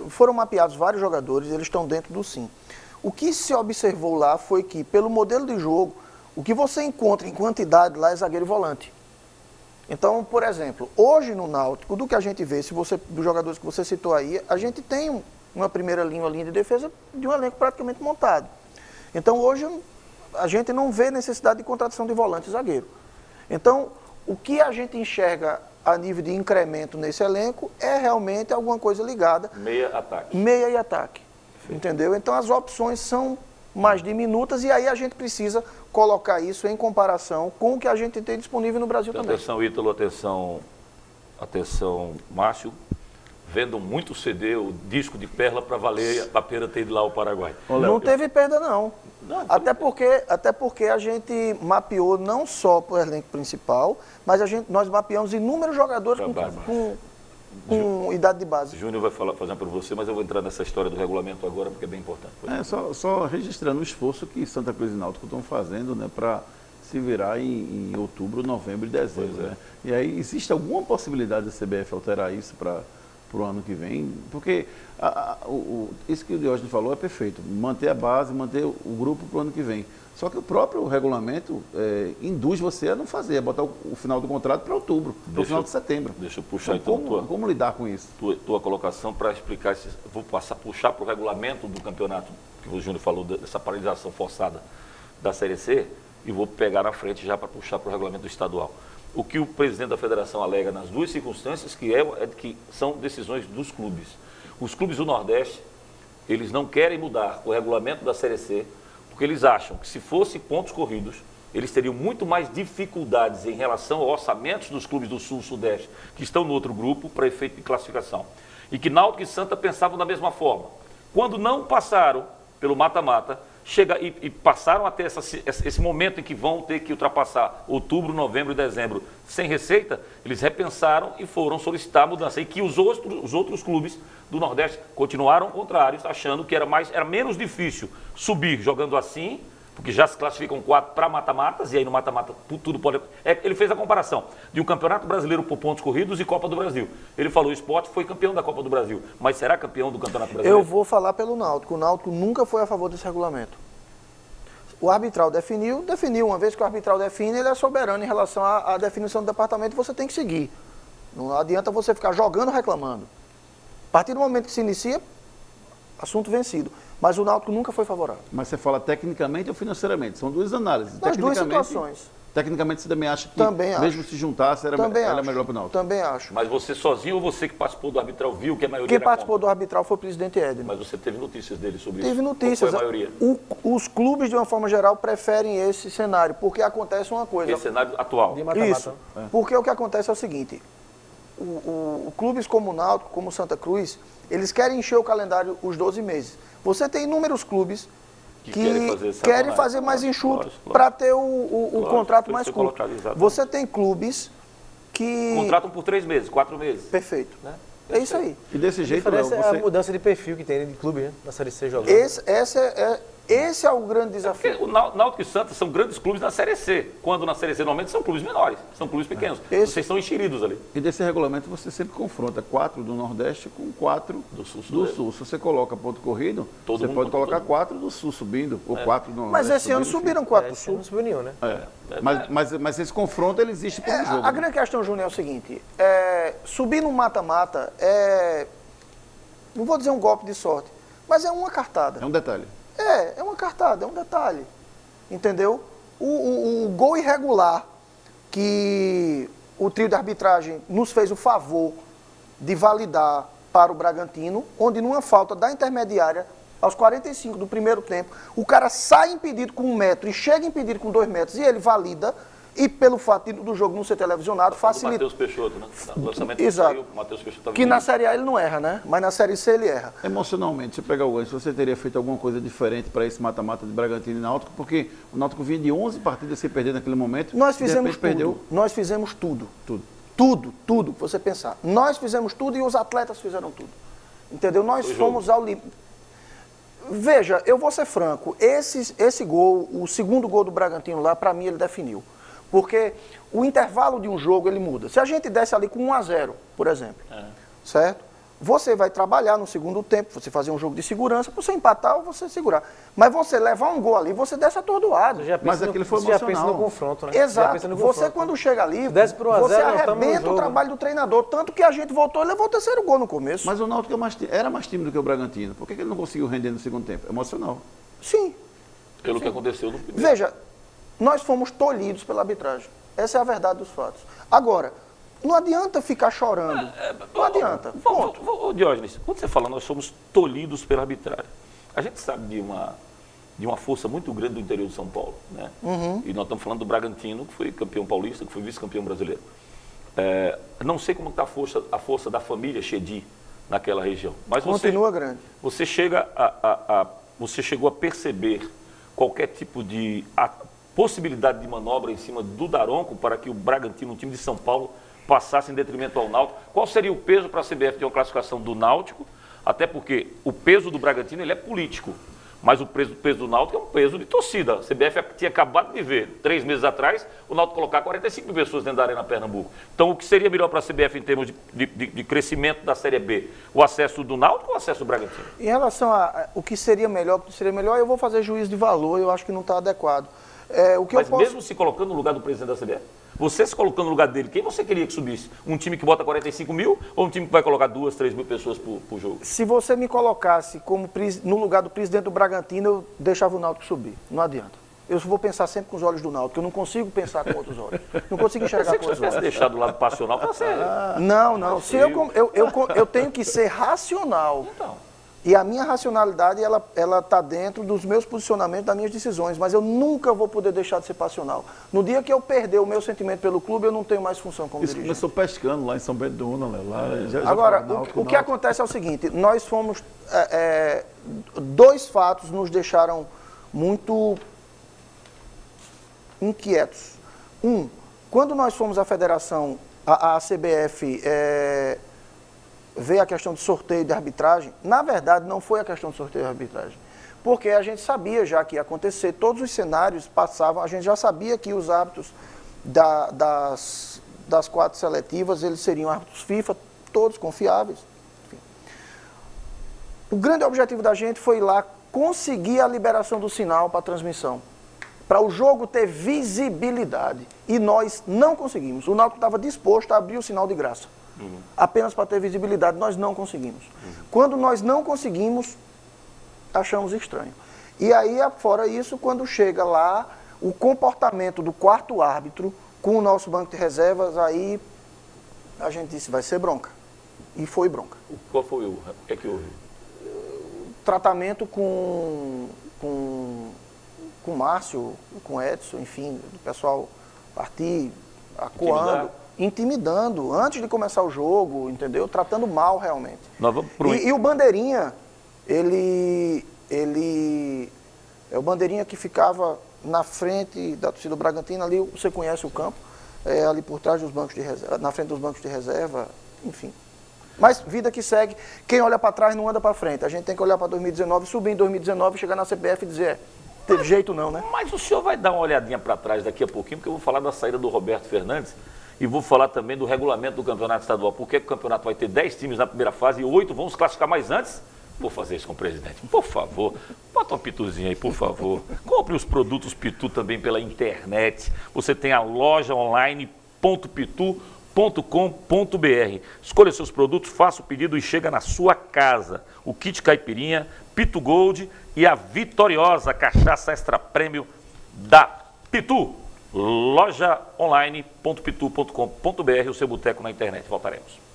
foram mapeados vários jogadores, eles estão dentro do SIM. O que se observou lá foi que, pelo modelo de jogo, o que você encontra em quantidade lá é zagueiro e volante. Então, por exemplo, hoje no Náutico, do que a gente vê, dos jogadores que você citou aí, a gente tem uma primeira linha de defesa de um elenco praticamente montado. Então, hoje, a gente não vê necessidade de contratação de volante e zagueiro. Então, o que a gente enxerga a nível de incremento nesse elenco é realmente alguma coisa ligada... Meia e ataque. Entendeu? Então, as opções são mais diminutas e aí a gente precisa colocar isso em comparação com o que a gente tem disponível no Brasil também. Atenção, Ítalo, atenção, Márcio. Vendam muito CD, o disco de Perla para valer a pena ter ido lá ao Paraguai. Não teve perda, não. Até porque a gente mapeou não só para o elenco principal, mas nós mapeamos inúmeros jogadores com idade de base. Júnior vai fazer para você, mas eu vou entrar nessa história do regulamento agora, porque é bem importante. Só registrando o esforço que Santa Cruz e Náutico estão fazendo, né, para se virar em outubro, novembro e dezembro. Né? E aí, existe alguma possibilidade da CBF alterar isso para o ano que vem? Porque isso que o Diógenes falou é perfeito. Manter a base, manter o grupo para o ano que vem. Só que o próprio regulamento induz você a não fazer, a botar o final do contrato para outubro, para o final de setembro. Deixa eu puxar então como lidar com isso? Tua colocação para explicar, vou puxar para o regulamento do campeonato, que o Júnior falou dessa paralisação forçada da Série C, e vou pegar na frente já para puxar para o regulamento estadual. O que o presidente da federação alega nas duas circunstâncias, que são decisões dos clubes. Os clubes do Nordeste, eles não querem mudar o regulamento da Série C, porque eles acham que se fosse pontos corridos, eles teriam muito mais dificuldades em relação aos orçamentos dos clubes do Sul e Sudeste, que estão no outro grupo, para efeito de classificação. E que Náutico e Santa pensavam da mesma forma. Quando não passaram pelo mata-mata, e passaram a ter esse momento em que vão ter que ultrapassar outubro, novembro e dezembro sem receita, eles repensaram e foram solicitar a mudança. E que os outros clubes do Nordeste continuaram contrários, achando que era menos difícil subir jogando assim, porque já se classificam 4 para mata-matas, e aí no mata-mata tudo pode... Ele fez a comparação de um campeonato brasileiro por pontos corridos e Copa do Brasil. Ele falou, o Sport foi campeão da Copa do Brasil, mas será campeão do Campeonato Brasileiro? Eu vou falar pelo Náutico. O Náutico nunca foi a favor desse regulamento. O arbitral definiu. Uma vez que o arbitral define, ele é soberano em relação à definição do departamento, você tem que seguir. Não adianta você ficar jogando, reclamando. A partir do momento que se inicia, assunto vencido. Mas o Náutico nunca foi favorável. Mas você fala tecnicamente ou financeiramente? São duas análises. Nas duas situações. Tecnicamente, você também acha que, também mesmo se juntasse, era melhor para o Náutico? Também acho. Mas você sozinho ou você que participou do arbitral viu que a maioria Quem participou do arbitral foi o presidente Edno. Mas você teve notícias dele sobre isso? Teve notícias. Qual foi a maioria? Os clubes, de uma forma geral, preferem esse cenário, porque acontece uma coisa. Esse cenário atual. De mata-mata. Isso. Porque o que acontece é o seguinte, clubes como o Náutico, como o Santa Cruz, eles querem encher o calendário os 12 meses. Você tem inúmeros clubes que querem fazer mais enxuto para ter o contrato mais curto. Você tem clubes que... Contratam por 3 meses, 4 meses. Perfeito. Né? É isso aí. E desse jeito, a diferença é a mudança de perfil que tem de clube, né? Na Série C jogando. Esse é o grande desafio. O Náutico e Santa são grandes clubes na Série C. Quando na Série C, normalmente, são clubes menores, são clubes pequenos. Vocês são enxeridos ali. E desse regulamento você sempre confronta 4 do Nordeste com 4 do Sul. Se você coloca ponto corrido, você pode colocar 4 do Sul subindo, ou 4 do Nordeste. Mas esse ano subiram 4 do Sul. Não subiu nenhum, né? Mas esse confronto, ele existe por um jogo. A grande questão, Júnior, é o seguinte, subir no mata-mata não vou dizer um golpe de sorte, mas é uma cartada. É um detalhe. É uma cartada, é um detalhe, entendeu? O gol irregular que o trio de arbitragem nos fez o favor de validar para o Bragantino, onde numa falta da intermediária, aos 45 do primeiro tempo, o cara sai impedido com 1 metro e chega impedido com 2 metros e ele valida, e pelo fato do jogo não ser televisionado, facilita. Matheus Peixoto, né? O lançamento Exato. Saiu, Matheus Peixoto que na Série A ele não erra, né? Mas na Série C ele erra. Emocionalmente, você pegar o gancho, você teria feito alguma coisa diferente para esse mata-mata de Bragantino e Náutico? Porque o Náutico vinha de 11 partidas sem perder naquele momento. Nós fizemos tudo. Perdeu. Nós fizemos tudo. Tudo que você pensar. Nós fizemos tudo e os atletas fizeram tudo. Entendeu? Nós fomos ao limite. Veja, eu vou ser franco. Esse gol, o segundo gol do Bragantino lá, para mim ele definiu. Porque o intervalo de um jogo, ele muda. Se a gente desce ali com 1-0, por exemplo, certo? Você vai trabalhar no segundo tempo, você fazer um jogo de segurança, você empatar ou você segurar. Mas você levar um gol ali, você desce atordoado. Mas aquele foi emocional. Já pensa no confronto, né? Exato. Você quando chega ali, você arrebenta o trabalho do treinador. Tanto que a gente voltou e levou o 3º gol no começo. Mas o Náutico era mais tímido que o Bragantino. Por que ele não conseguiu render no segundo tempo? Emocional. Sim. Pelo que aconteceu no primeiro. Veja, nós fomos tolhidos pela arbitragem. Essa é a verdade dos fatos. Agora, não adianta ficar chorando. Não adianta. Ponto. Diógenes, quando você fala nós somos tolhidos pela arbitragem, a gente sabe de uma força muito grande do interior de São Paulo, né? E nós estamos falando do Bragantino, que foi campeão paulista, que foi vice-campeão brasileiro. Não sei como está a força da família Chedi naquela região. Mas continua grande. Você chegou a perceber qualquer tipo de possibilidade de manobra em cima do Daronco para que o Bragantino, um time de São Paulo, passasse em detrimento ao Náutico? Qual seria o peso para a CBF ter uma classificação do Náutico? Até porque o peso do Bragantino ele é político, mas o peso do Náutico é um peso de torcida. A CBF tinha acabado de ver, 3 meses atrás, o Náutico colocar 45 mil pessoas dentro da Arena Pernambuco. Então, o que seria melhor para a CBF em termos de crescimento da Série B? O acesso do Náutico ou o acesso do Bragantino? Em relação a o que seria melhor, eu vou fazer juízo de valor, eu acho que não está adequado. Mesmo se colocando no lugar do presidente da CBF? Você se colocando no lugar dele, quem você queria que subisse? Um time que bota 45 mil ou um time que vai colocar 2, 3 mil pessoas por jogo? Se você me colocasse no lugar do presidente do Bragantino, eu deixava o Náutico subir. Não adianta. Eu vou pensar sempre com os olhos do Náutico. Eu não consigo pensar com outros olhos. Não consigo enxergar com outros olhos. Se deixar do lado passional, tá sério. Não. Se eu tenho que ser racional. Então. E a minha racionalidade, ela está dentro dos meus posicionamentos, das minhas decisões, mas eu nunca vou poder deixar de ser passional. No dia que eu perder o meu sentimento pelo clube, eu não tenho mais função como dirigente. Começou pescando lá em São Bento do Una, Agora, o que acontece é o seguinte, nós fomos... 2 fatos nos deixaram muito inquietos. Quando nós fomos à federação, a CBF... veio a questão de sorteio de arbitragem, na verdade não foi a questão de sorteio de arbitragem, porque a gente sabia já que ia acontecer, todos os cenários passavam, a gente já sabia que os árbitros das 4 seletivas, eles seriam árbitros FIFA, todos confiáveis. Enfim. O grande objetivo da gente foi ir lá conseguir a liberação do sinal para a transmissão, para o jogo ter visibilidade, e nós não conseguimos. O Náutico estava disposto a abrir o sinal de graça. Apenas para ter visibilidade, nós não conseguimos. Quando nós não conseguimos, achamos estranho. E aí, fora isso, quando chega lá, o comportamento do quarto árbitro com o nosso banco de reservas, aí a gente disse, vai ser bronca. E foi bronca. Qual foi o que é que houve? Tratamento com o Márcio, com o Edson, enfim, o pessoal partir acuando, intimidando, antes de começar o jogo, entendeu? Tratando mal realmente. Nós vamos pro... E o Bandeirinha, ele é o Bandeirinha que ficava na frente da torcida do Bragantino, ali você conhece o campo, ali por trás dos bancos de reserva, na frente dos bancos de reserva, enfim. Mas vida que segue, quem olha para trás não anda para frente. A gente tem que olhar para 2019, subir em 2019, chegar na CBF e dizer, teve jeito não, né? Mas o senhor vai dar uma olhadinha para trás daqui a pouquinho, porque eu vou falar da saída do Roberto Fernandes e vou falar também do regulamento do campeonato estadual. Por que o campeonato vai ter 10 times na primeira fase e 8 vão se classificar mais antes? Vou fazer isso com o presidente. Por favor, bota uma pituzinha aí, por favor. Compre os produtos Pitu também pela internet. Você tem a loja online.pitu.com.br. Escolha seus produtos, faça o pedido e chega na sua casa. O kit caipirinha, Pitu Gold e a vitoriosa cachaça extra prêmio da Pitu. Loja online.pitu.com.br, o seu boteco na internet. Voltaremos.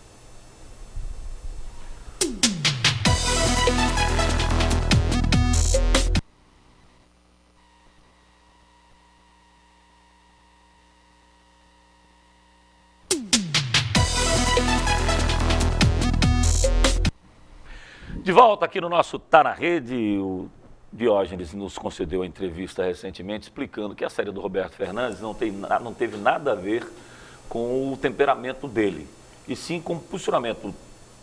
De volta aqui no nosso Tá na Rede, o Diógenes nos concedeu a entrevista recentemente explicando que a saída do Roberto Fernandes não teve nada a ver com o temperamento dele, e sim com um posicionamento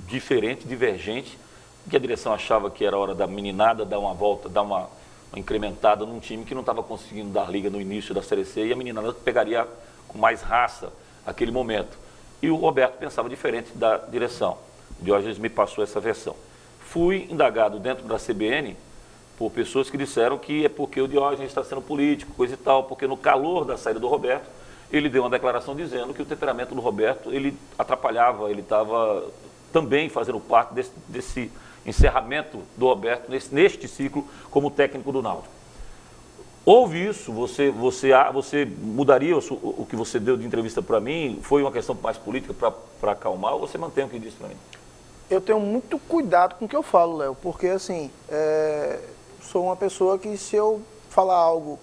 diferente, divergente, que a direção achava que era hora da meninada dar uma volta, dar uma incrementada num time que não estava conseguindo dar liga no início da Série C, e a meninada pegaria com mais raça aquele momento. E o Roberto pensava diferente da direção. O Diógenes me passou essa versão. Fui indagado dentro da CBN por pessoas que disseram que é porque o Diógenes está sendo político, coisa e tal, porque no calor da saída do Roberto, ele deu uma declaração dizendo que o temperamento do Roberto, ele atrapalhava, ele estava também fazendo parte desse encerramento do Roberto neste ciclo como técnico do Náutico. Houve isso? Você mudaria o que você deu de entrevista para mim? Foi uma questão mais política para acalmar, ou você mantém o que disse para mim? Eu tenho muito cuidado com o que eu falo, Léo, porque assim, sou uma pessoa que se eu falar algo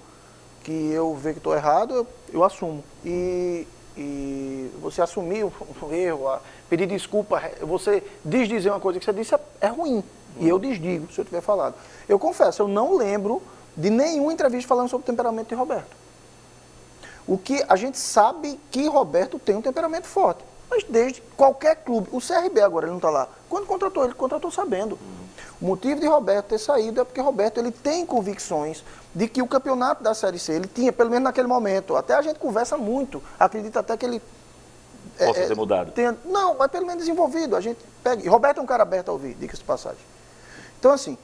que eu ver que estou errado, eu assumo. E você assumir o erro, pedir desculpa, você desdizer uma coisa que você disse é ruim. E eu desdigo, se eu tiver falado. Eu confesso, eu não lembro de nenhuma entrevista falando sobre o temperamento de Roberto. O que a gente sabe que Roberto tem um temperamento forte. Mas desde qualquer clube, o CRB agora, ele não está lá. Quando contratou ele, contratou sabendo. O motivo de Roberto ter saído é porque Roberto ele tem convicções de que o campeonato da Série C, ele tinha, pelo menos naquele momento, até a gente conversa muito, acredita até que ele... Possa ser mudado. Não, mas pelo menos desenvolvido. A gente pega, e Roberto é um cara aberto a ouvir, diga-se de passagem. Então assim,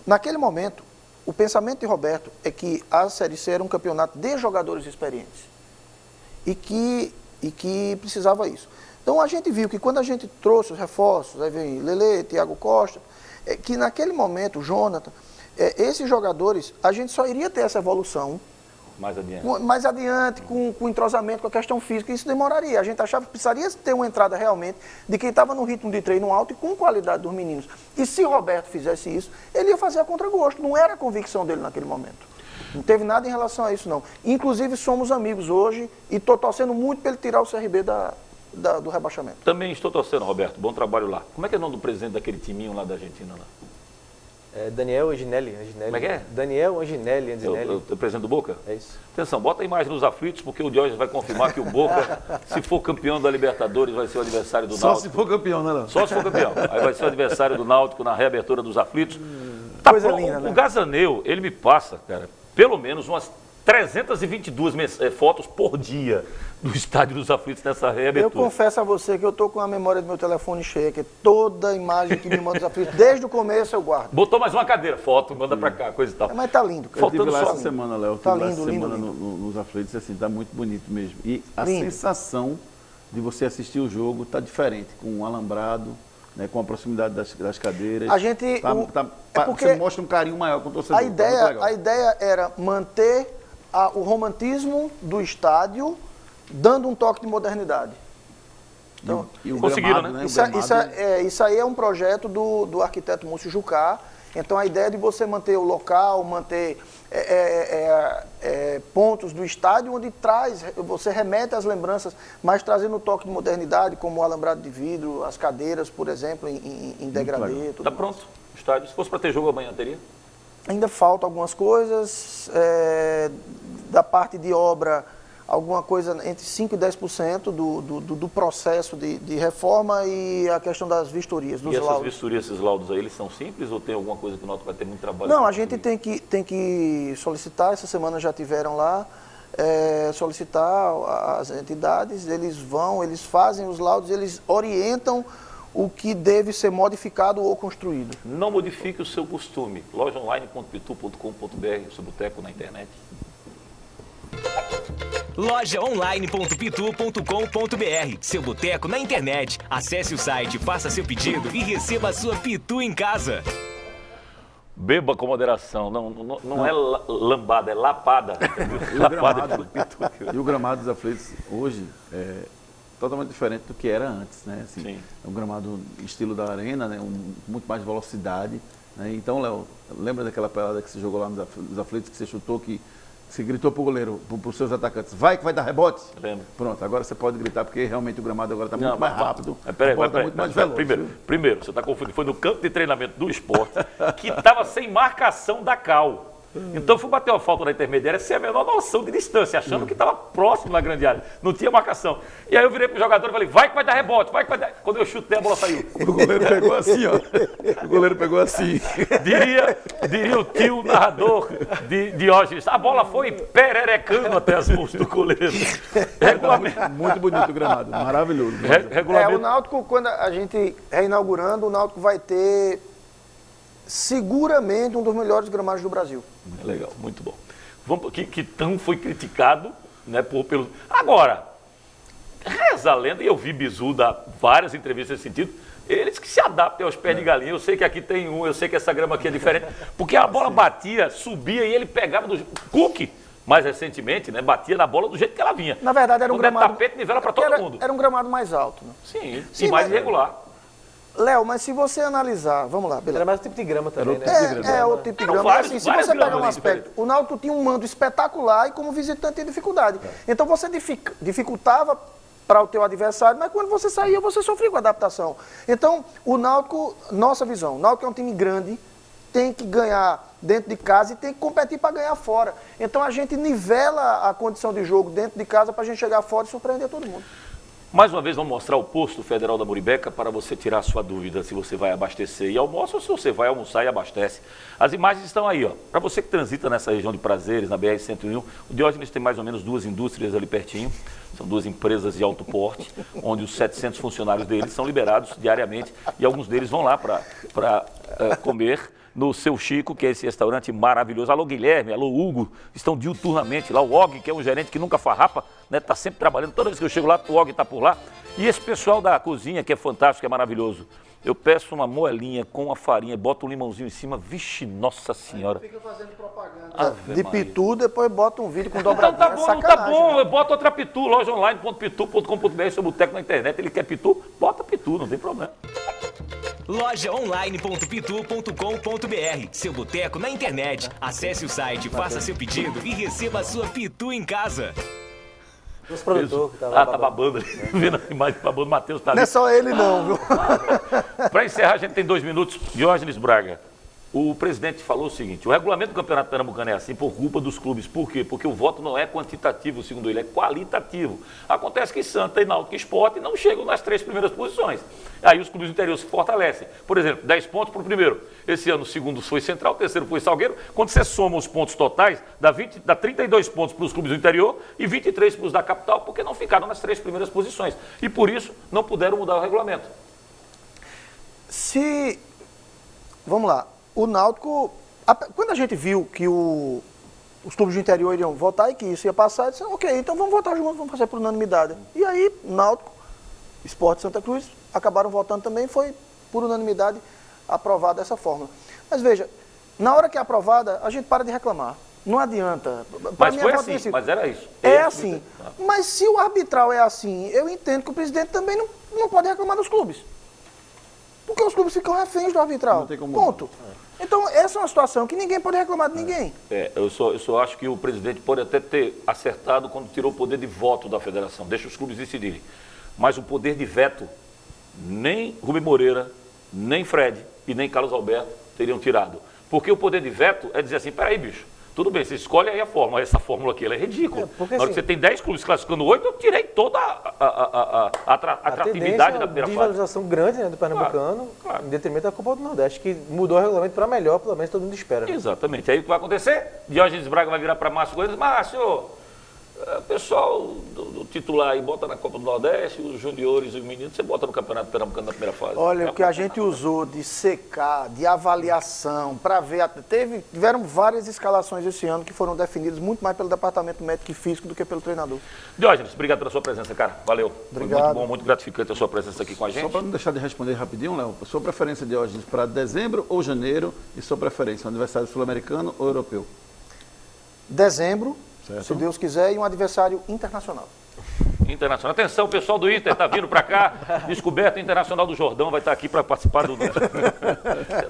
naquele momento, o pensamento de Roberto é que a Série C era um campeonato de jogadores experientes. E que precisava isso. Então a gente viu que quando a gente trouxe os reforços, aí vem Lele, Thiago Costa, que naquele momento, Jonathan, esses jogadores, a gente só iria ter essa evolução mais adiante com entrosamento, com a questão física, isso demoraria. A gente achava que precisaria ter uma entrada realmente de quem estava no ritmo de treino alto e com qualidade dos meninos. E se Roberto fizesse isso, ele ia fazer a contragosto, não era a convicção dele naquele momento. Não teve nada em relação a isso, não. Inclusive, somos amigos hoje e estou torcendo muito para ele tirar o CRB do rebaixamento. Também estou torcendo, Roberto. Bom trabalho lá. Como é que é o nome do presidente daquele timinho lá da Argentina? Lá? Daniel Anginelli. Como é que é? Daniel Anginelli. O presidente do Boca? É isso. Atenção, bota a imagem nos aflitos, porque o Diógenes vai confirmar que o Boca, se for campeão da Libertadores, vai ser o adversário do Náutico. Só se for campeão, né, Léo? Só se for campeão. Aí vai ser o adversário do Náutico na reabertura dos aflitos. Coisa linda, né? O Gazaneu, ele me passa, cara, pelo menos umas 322 fotos por dia do Estádio dos Aflitos nessa reabertura. Eu confesso a você que eu estou com a memória do meu telefone cheia, que toda imagem que me manda dos Aflitos, desde o começo eu guardo. Botou mais uma cadeira, foto, manda pra cá, coisa e tal. Mas tá lindo, cara. Faltando Eu tive lá só essa semana, Léo. Tá tive lá lindo, essa lindo, semana lindo. nos Aflitos, assim, tá muito bonito mesmo. E a Lindo. sensação de você assistir o jogo tá diferente, com o alambrado, né, com a proximidade das cadeiras. A gente... Você mostra um carinho maior com o torcedor. A ideia era manter o romantismo do estádio, dando um toque de modernidade. Então, e o conseguiram, gramado, né? Isso aí é um projeto do arquiteto Múcio Jucá. Então, a ideia de você manter o local, manter pontos do estádio onde você remete às lembranças, mas trazendo um toque de modernidade, como o alambrado de vidro, as cadeiras, por exemplo, em degradê. Está pronto o estádio. Se fosse para ter jogo amanhã, teria? Ainda faltam algumas coisas. Da parte de obra, alguma coisa entre 5% e 10% do processo de reforma e a questão das vistorias, dos laudos. E essas vistorias, esses laudos aí, eles são simples ou tem alguma coisa que o Náutico vai ter muito trabalho? Não, a gente tem que solicitar, essa semana já tiveram lá, solicitar as entidades, eles fazem os laudos, eles orientam o que deve ser modificado ou construído. Não modifique o seu costume. lojaonline.pitu.com.br, seu boteco na internet. lojaonline.pitu.com.br, seu boteco na internet. Acesse o site, faça seu pedido e receba a sua Pitu em casa. Beba com moderação. Não é lambada, é lapada. E o gramado dos Aflitos hoje é totalmente diferente do que era antes, né? Assim, Sim. É um gramado estilo da arena, né? Muito mais velocidade. Né? Então, Léo, lembra daquela pelada que você jogou lá nos Aflitos, que você chutou, que você gritou pro goleiro, pros seus atacantes, vai que vai dar rebote? Lembro. Pronto, agora você pode gritar, porque realmente o gramado agora está muito mais rápido. Peraí, muito mais veloz. Primeiro, você está confundindo. Foi no campo de treinamento do esporte que estava sem marcação da Cal. Então eu fui bater uma falta na intermediária sem a menor noção de distância, achando que estava próximo na grande área. Não tinha marcação. E aí eu virei pro jogador e falei, vai que vai dar rebote, vai que vai dar. Quando eu chutei, a bola saiu. O goleiro pegou assim, ó. O goleiro pegou assim. Diria o tio narrador de Diógenes. A bola foi pererecando até as mãos do goleiro. Regulamento. Muito bonito o gramado, maravilhoso. Regulamento. O Náutico, quando a gente reinaugurando, o Náutico vai ter seguramente um dos melhores gramados do Brasil. Legal, muito bom. Que tão foi criticado, né, pelo... Agora, reza a lenda, e eu vi Bizu dar várias entrevistas nesse sentido, eles que se adaptem aos pés de galinha. Eu sei que aqui tem eu sei que essa grama aqui é diferente, porque a bola batia, subia e ele pegava do... Cook, mais recentemente, né, batia na bola do jeito que ela vinha. Na verdade, era um gramado... tapete, nivela para todo mundo. Era um gramado mais alto. Né? Sim, e mais irregular. Léo, mas se você analisar, vamos lá, beleza. Era mais o tipo de grama também, né? O tipo de grama. vários, Assim, se vários você pegar um gramas aspecto, o Náutico tinha um mando espetacular e como visitante tinha dificuldade. Então você dificultava para o teu adversário, mas quando você saía, você sofria com a adaptação. Então, o Náutico, nossa visão, o Náutico é um time grande, tem que ganhar dentro de casa e tem que competir para ganhar fora. Então a gente nivela a condição de jogo dentro de casa para a gente chegar fora e surpreender todo mundo. Mais uma vez, vamos mostrar o posto federal da Muribeca para você tirar a sua dúvida se você vai abastecer e almoça ou se você vai almoçar e abastece. As imagens estão aí, ó. Para você que transita nessa região de Prazeres, na BR-101, o Diógenes tem mais ou menos 2 indústrias ali pertinho. São 2 empresas de alto porte, onde os 700 funcionários deles são liberados diariamente e alguns deles vão lá para comer no Seu Chico, que é esse restaurante maravilhoso. Alô, Guilherme, alô, Hugo, estão diuturnamente lá. O Og, que é um gerente que nunca farrapa, né, tá sempre trabalhando. Toda vez que eu chego lá, o Og está por lá. E esse pessoal da cozinha, que é fantástico, é maravilhoso. Eu peço uma moelinha com a farinha, boto um limãozinho em cima. Vixe, nossa senhora. Fica fazendo propaganda Ave de Pitu, depois bota um vídeo com Então dobradinha. tá bom, não tá bom. Eu boto outra Pitu, lojaonline.pitu.com.br, seu boteco na internet. Ele quer Pitu, bota Pitu, não tem problema. lojaonline.pitu.com.br, seu boteco na internet. Acesse o site, faça seu pedido e receba a sua Pitu em casa. Os produtores que tá lá tá babando ali. Vendo a imagem babando, o Matheus tá ali. Não é só ele não, viu? Para encerrar, a gente tem 2 minutos. Diógenes Braga, o presidente falou o seguinte: o regulamento do Campeonato Pernambucano é assim por culpa dos clubes. Por quê? Porque o voto não é quantitativo, segundo ele, é qualitativo. Acontece que Santa e Náutico e Sport não chegam nas 3 primeiras posições. Aí os clubes do interior se fortalecem. Por exemplo, 10 pontos para o primeiro. Esse ano o segundo foi Central, o terceiro foi Salgueiro. Quando você soma os pontos totais, dá 32 pontos para os clubes do interior e 23 para os da capital, porque não ficaram nas 3 primeiras posições. E por isso não puderam mudar o regulamento. Vamos lá. O Náutico, quando a gente viu que os clubes do interior iriam votar e que isso ia passar, disse, ok, então vamos votar juntos, vamos fazer por unanimidade. E aí, Náutico, Sport e Santa Cruz acabaram votando também, foi por unanimidade, aprovada essa fórmula. Mas veja, na hora que é aprovada, a gente para de reclamar. Não adianta. Mas foi assim, mas era isso. É assim. Mas se o arbitral é assim, eu entendo que o presidente também não pode reclamar dos clubes. Porque os clubes ficam reféns do arbitral. Não tem como. Ponto. Então, essa é uma situação que ninguém pode reclamar de ninguém. Eu só acho que o presidente pode até ter acertado quando tirou o poder de voto da federação. Deixa os clubes decidirem. Mas o poder de veto, nem Rubem Moreira, nem Fred e nem Carlos Alberto teriam tirado. Porque o poder de veto é dizer assim, peraí, bicho, tudo bem, você escolhe aí a fórmula, essa fórmula aqui, ela é ridícula. Porque, na hora assim, que você tem 10 clubes classificando 8, eu tirei toda a atratividade da primeira fase. Visualização grande, né, do Pernambucano, Claro. em detrimento da Copa do Nordeste, que mudou o regulamento para melhor, pelo menos todo mundo espera. Né? Exatamente. Aí o que vai acontecer? Diógenes Braga vai virar para Márcio Gomes, Márcio, o pessoal do titular aí bota na Copa do Nordeste, os juniores e os meninos, você bota no Campeonato Pernambucano na primeira fase. Olha, o que a gente usou de secar, de avaliação, para ver... Tiveram várias escalações esse ano que foram definidas muito mais pelo departamento médico e físico do que pelo treinador. Diógenes, obrigado pela sua presença, cara. Valeu. Obrigado. Foi muito bom, muito gratificante a sua presença aqui com a gente. Só para não deixar de responder rapidinho, Léo, sua preferência de hoje para dezembro ou janeiro e sua preferência, um adversário sul-americano ou europeu? Dezembro, Certo. se Deus quiser, e um adversário internacional. Internacional. Atenção, o pessoal do Inter está vindo para cá. Descoberta Internacional do Jordão vai estar aqui para participar do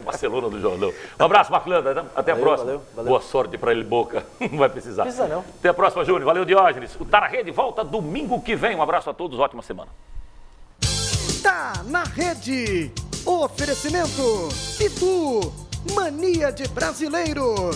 Barcelona do Jordão. Um abraço, Marco Leandro. Até a próxima. Valeu. Boa sorte para ele, Boca. Não vai precisar. Precisa não. Até a próxima, Júnior. Valeu, Diógenes. O Tá na Rede volta domingo que vem. Um abraço a todos. Ótima semana. Tá na Rede. Oferecimento Pitu, Mania de Brasileiro.